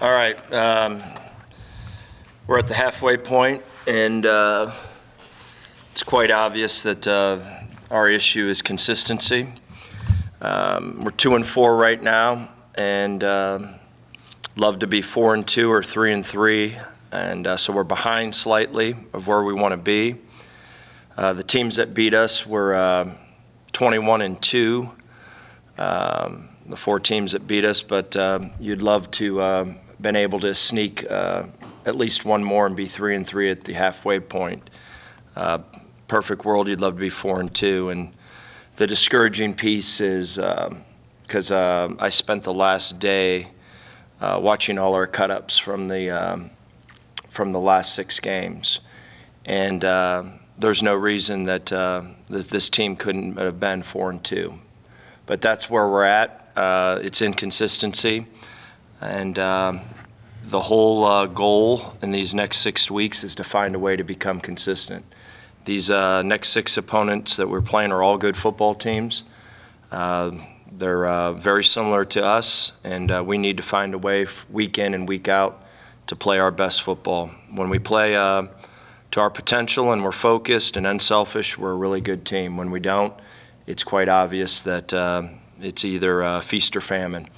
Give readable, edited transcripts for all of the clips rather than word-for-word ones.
All right. We're at the halfway point, and it's quite obvious that our issue is consistency. We're 2-4 right now, and love to be 4-2 or 3-3, and so we're behind slightly of where we want to be. The teams that beat us were 21-2. The 4 teams that beat us, but you'd love to been able to sneak at least one more and be 3-3 at the halfway point. Perfect world, you'd love to be 4-2, and the discouraging piece is because I spent the last day watching all our cut-ups from the last 6 games, and there's no reason that this team couldn't have been 4-2, but that's where we're at. It's inconsistency, and the whole goal in these next 6 weeks is to find a way to become consistent. These next 6 opponents that we're playing are all good football teams. They're very similar to us, and we need to find a way week in and week out to play our best football. When we play to our potential and we're focused and unselfish, we're a really good team. When we don't, it's quite obvious that it's either feast or famine.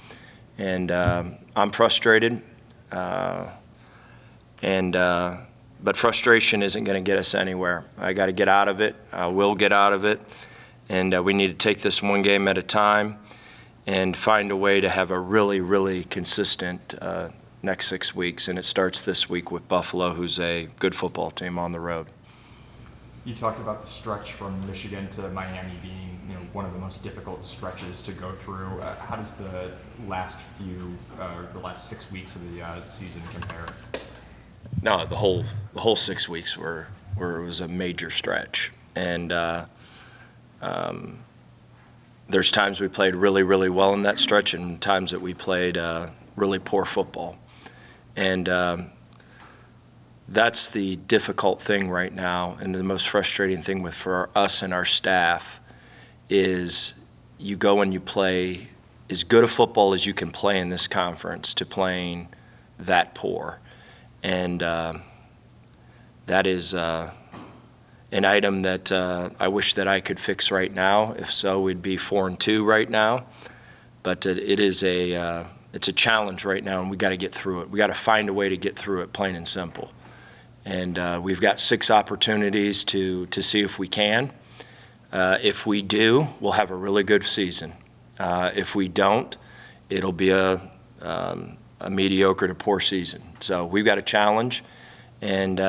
And I'm frustrated, but frustration isn't going to get us anywhere. I got to get out of it. I will get out of it. And we need to take this one game at a time and find a way to have a really, really consistent next 6 weeks. And it starts this week with Buffalo, who's a good football team on the road. You talked about the stretch from Michigan to Miami being, one of the most difficult stretches to go through. How does the last 6 weeks of the season compare? No, the whole 6 weeks was a major stretch, and there's times we played really, really well in that stretch, and times that we played really poor football, and that's the difficult thing right now, and the most frustrating thing for us and our staff is you go and you play as good a football as you can play in this conference to playing that poor. And that is an item that I wish that I could fix right now. If so, we'd be 4-2 right now. But it's a challenge right now, and we got to get through it. We got to find a way to get through it, plain and simple. And we've got 6 opportunities to see if we can. If we do, we'll have a really good season. If we don't, it'll be a mediocre to poor season. So we've got a challenge, and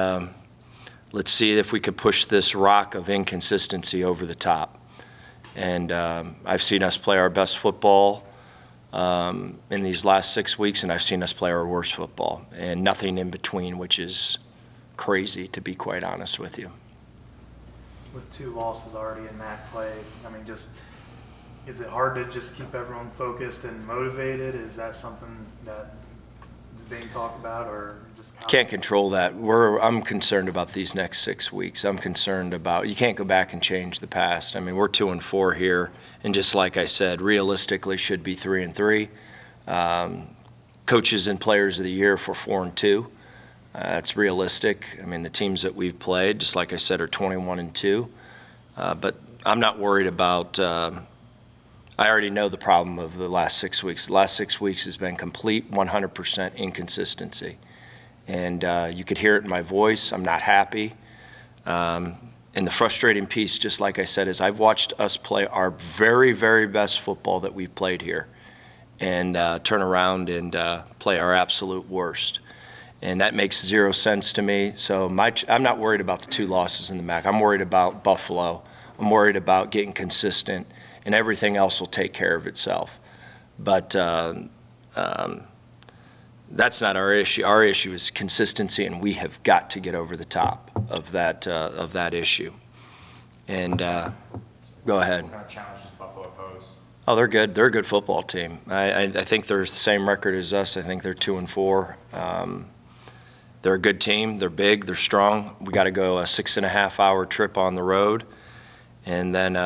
let's see if we could push this rock of inconsistency over the top. And I've seen us play our best football in these last 6 weeks, and I've seen us play our worst football, and nothing in between, which is crazy, to be quite honest with you. With 2 losses already in MAC play, is it hard to just keep everyone focused and motivated? Is that something that is being talked about, or just can't control that? I'm concerned about these next 6 weeks. I'm concerned about, you can't go back and change the past. I mean, we're 2-4 here, and just like I said, realistically should be 3-3. Coaches and players of the year for 4-2. It's realistic. I mean, the teams that we've played, just like I said, are 21-2. But I'm not worried about. I already know the problem of the last 6 weeks. The last 6 weeks has been complete 100% inconsistency, and you could hear it in my voice. I'm not happy. And the frustrating piece, just like I said, is I've watched us play our very, very best football that we've played here, and turn around and play our absolute worst. And that makes 0 sense to me. So I'm not worried about the 2 losses in the MAC. I'm worried about Buffalo. I'm worried about getting consistent, and everything else will take care of itself. But that's not our issue. Our issue is consistency, and we have got to get over the top of that issue. And go ahead. What kind of challenges does Buffalo pose? Oh, they're good. They're a good football team. I think they're the same record as us. I think they're 2-4. They're a good team. They're big. They're strong. We got to go a 6.5-hour trip on the road, and then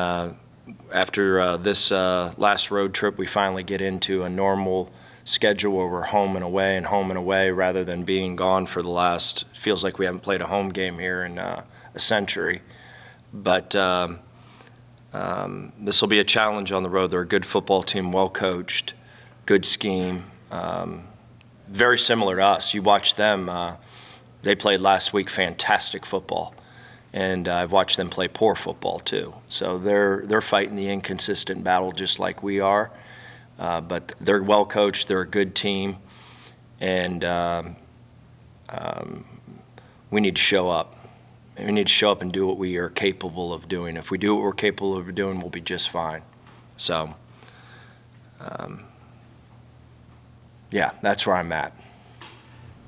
after this last road trip, we finally get into a normal schedule where we're home and away rather than being gone for the last, feels like we haven't played a home game here in a century. But this will be a challenge on the road. They're a good football team, well coached, good scheme, very similar to us. You watch them, they played last week fantastic football, and I've watched them play poor football too. So they're fighting the inconsistent battle just like we are, but they're well coached, they're a good team, and we need to show up. We need to show up and do what we are capable of doing. If we do what we're capable of doing, we'll be just fine. So, yeah, that's where I'm at.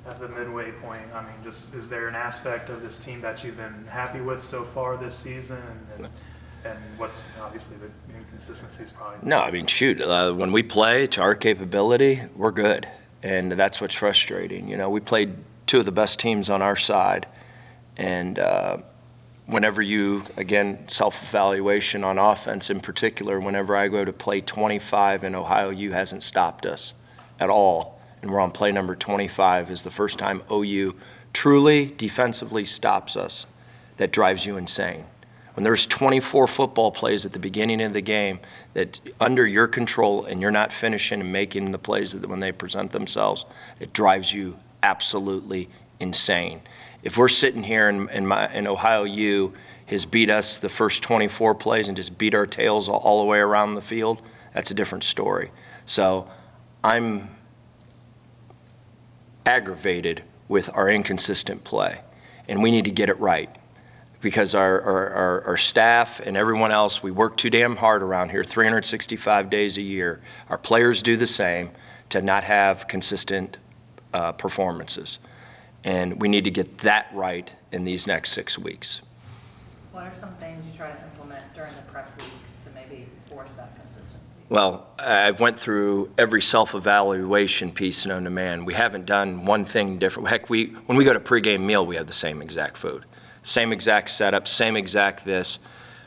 At the midway point, I mean, just is there an aspect of this team that you've been happy with so far this season, and what's obviously the inconsistencies probably? No, I mean, shoot, when we play to our capability, we're good, and that's what's frustrating. You know, we played two of the best teams on our side, and whenever you, again, self-evaluation on offense in particular, whenever I go to play 25 and Ohio U hasn't stopped us at all, and we're on play number 25 is the first time OU truly defensively stops us. That drives you insane. When there's 24 football plays at the beginning of the game that under your control and you're not finishing and making the plays that when they present themselves, it drives you absolutely insane. If we're sitting here and Ohio U has beat us the first 24 plays and just beat our tails all the way around the field, that's a different story. So I'm aggravated with our inconsistent play, and we need to get it right because our staff and everyone else, we work too damn hard around here 365 days a year. Our players do the same to not have consistent performances. And we need to get that right in these next 6 weeks. What are some things you try to implement during the prep week to maybe force that consistency? Well, I went through every self-evaluation piece known to man. We haven't done one thing different. Heck, when we go to pregame meal, we have the same exact food, same exact setup, same exact this.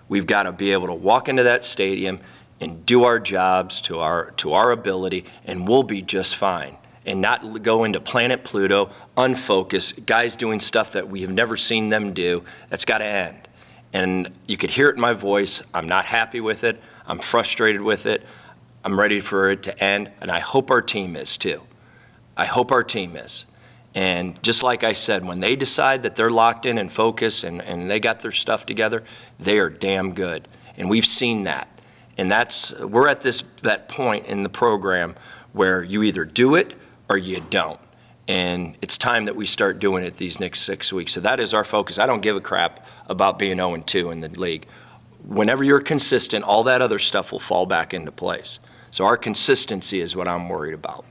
We've got to be able to walk into that stadium and do our jobs to our ability, and we'll be just fine. And not go into Planet Pluto, unfocused, guys doing stuff that we have never seen them do. That's got to end. And you could hear it in my voice. I'm not happy with it. I'm frustrated with it. I'm ready for it to end, and I hope our team is too. I hope our team is. And just like I said, when they decide that they're locked in and focused and they got their stuff together, they are damn good. And we've seen that. And we're at that point in the program where you either do it or you don't. And it's time that we start doing it these next 6 weeks. So that is our focus. I don't give a crap about being 0-2 in the league. Whenever you're consistent, all that other stuff will fall back into place. So our consistency is what I'm worried about.